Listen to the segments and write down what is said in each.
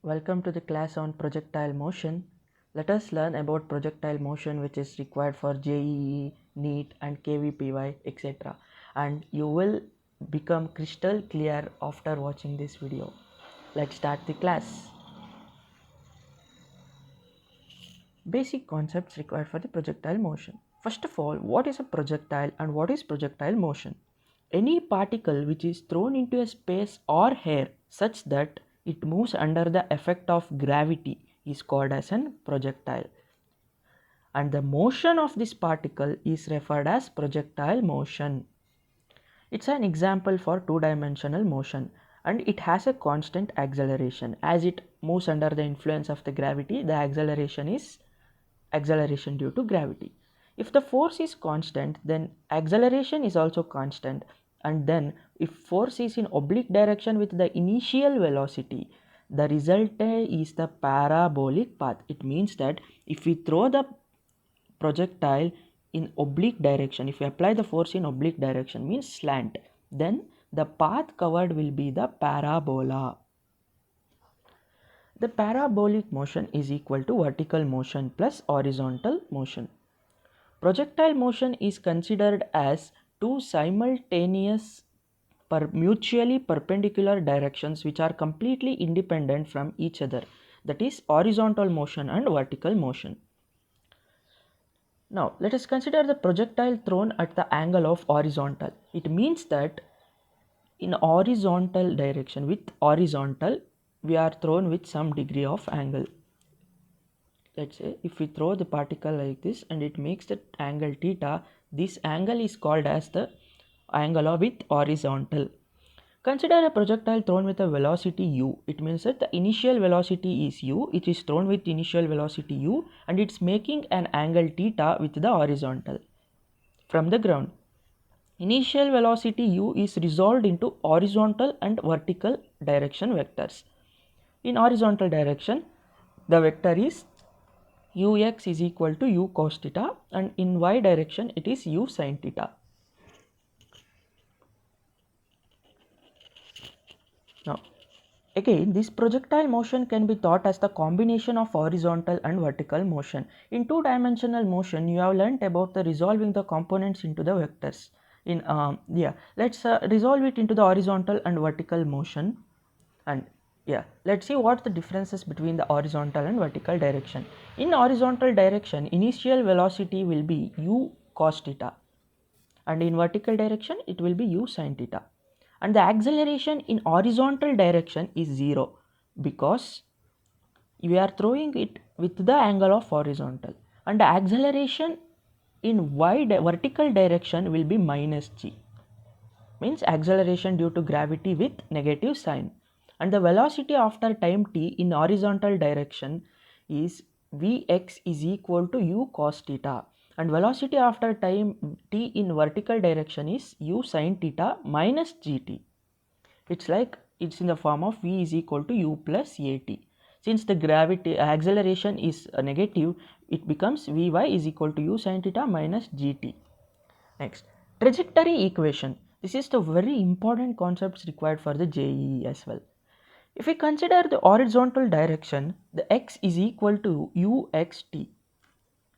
Welcome to the class on projectile motion. Let us learn about projectile motion, which is required for JEE, NEET and KVPY, etc. And you will become crystal clear after watching this video. Let's start the class. Basic concepts required for the projectile motion. First of all, what is a projectile and what is projectile motion? Any particle which is thrown into a space or air such that it moves under the effect of gravity is called as a projectile, and the motion of this particle is referred as projectile motion. It's an example for two-dimensional motion, and it has a constant acceleration. As it moves under the influence of the gravity, the acceleration is acceleration due to gravity. If the force is constant, then acceleration is also constant, and then if force is in oblique direction with the initial velocity, the result is the parabolic path. It means that if we throw the projectile in oblique direction, if we apply the force in oblique direction, means slant, then the path covered will be the parabola. The parabolic motion is equal to vertical motion plus horizontal motion. Projectile motion is considered as two simultaneous mutually perpendicular directions which are completely independent from each other, that is horizontal motion and vertical motion. Now let us consider the projectile thrown at the angle of horizontal. It means that in horizontal direction, with horizontal, we are thrown with some degree of angle. Let's say if we throw the particle like this and it makes the angle theta, this angle is called as the angle with horizontal. Consider a projectile thrown with a velocity u. It means that the initial velocity is u, it is thrown with initial velocity u, and it's making an angle theta with the horizontal from the ground. Initial velocity u is resolved into horizontal and vertical direction vectors. In horizontal direction, the vector is ux is equal to u cos theta, and in y direction it is u sin theta. Now again, this projectile motion can be thought as the combination of horizontal and vertical motion. In two-dimensional motion, you have learnt about the resolving the components into the vectors. Let's resolve it into the horizontal and vertical motion, and let's see what the differences between the horizontal and vertical direction. In horizontal direction, initial velocity will be u cos theta, and in vertical direction it will be u sin theta, and the acceleration in horizontal direction is 0 because we are throwing it with the angle of horizontal, and the acceleration in vertical direction will be minus g, means acceleration due to gravity with negative sign, and the velocity after time t in horizontal direction is vx is equal to u cos theta, and velocity after time t in vertical direction is u sin theta minus gt. It's in the form of v is equal to u plus at. Since the gravity acceleration is negative, it becomes vy is equal to u sin theta minus gt. Next, trajectory equation. This is the very important concepts required for the JEE as well. If we consider the horizontal direction, the x is equal to uxt,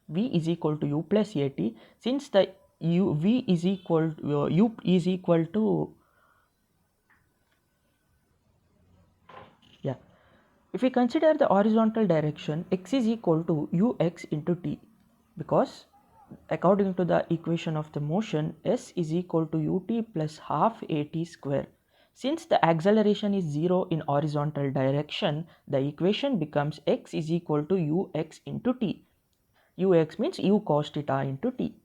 v is equal to u plus at. Since the v is equal to u is equal to if we consider the horizontal direction, x is equal to ux into t, because according to the equation of the motion, s is equal to ut plus half at square. Since the acceleration is 0 in horizontal direction, the equation becomes x is equal to ux into t. Ux means u cos theta into t.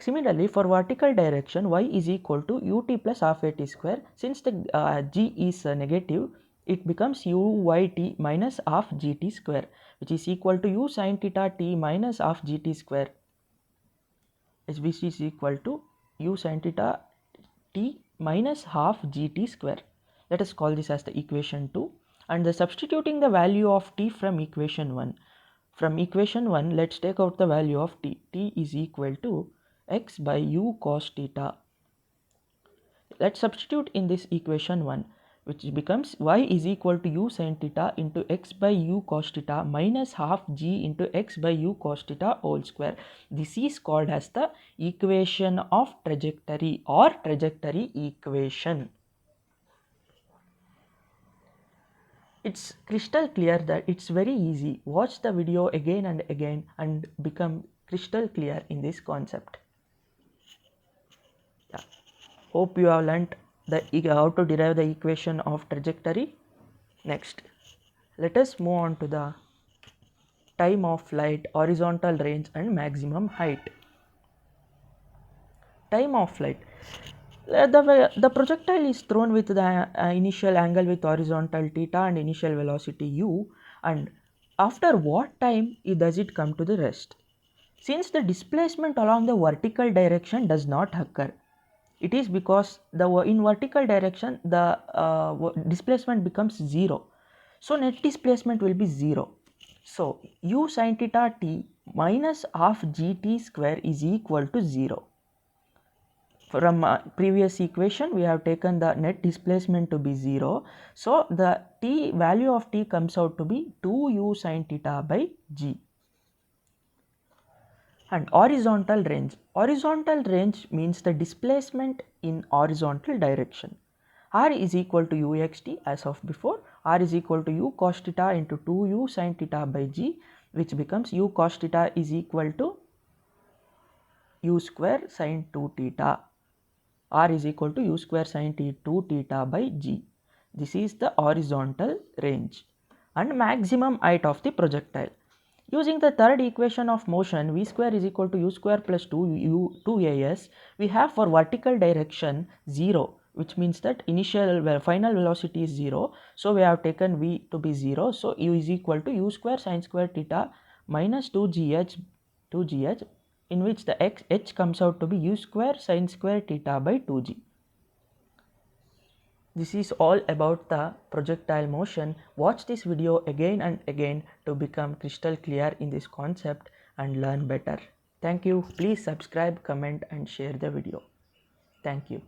Similarly, for vertical direction, y is equal to ut plus half at square. Since the g is negative, it becomes uyt minus half gt square, which is equal to u sin theta t minus half gt square, which is equal to u sin theta t minus half gt square. Let us call this as the equation 2, and the substituting the value of t from equation 1. From equation 1, let's take out the value of t. T is equal to x by u cos theta. Let's substitute in this equation 1. which becomes y is equal to u sin theta into x by u cos theta minus half g into x by u cos theta whole square. This is called as the equation of trajectory or trajectory equation. It's crystal clear that it's very easy. Watch the video again and again and become crystal clear in this concept. Yeah. Hope you have learnt how to derive the equation of trajectory. Next, let us move on to the time of flight, horizontal range and maximum height. Time of flight. The projectile is thrown with the initial angle with horizontal theta and initial velocity u, and after what time does it come to the rest? Since the displacement along the vertical direction does not occur, it is because in vertical direction the displacement becomes 0. So net displacement will be 0. So u sin theta t minus half gt square is equal to 0. From previous equation we have taken the net displacement to be 0. So the value of t comes out to be 2u sin theta by g. And horizontal range. Horizontal range means the displacement in horizontal direction. R is equal to uxt as of before. R is equal to u cos theta into 2u sin theta by g, which becomes u cos theta is equal to u square sin 2 theta. R is equal to u square sin 2 theta by g. This is the horizontal range. And maximum height of the projectile. Using the third equation of motion, v square is equal to u square plus 2as, we have for vertical direction 0, which means that final velocity is 0. So we have taken v to be 0. So u is equal to u square sin square theta minus 2gh, in which the h comes out to be u square sin square theta by 2g. This is all about the projectile motion. Watch this video again and again to become crystal clear in this concept and learn better. Thank you. Please subscribe, comment and share the video. Thank you.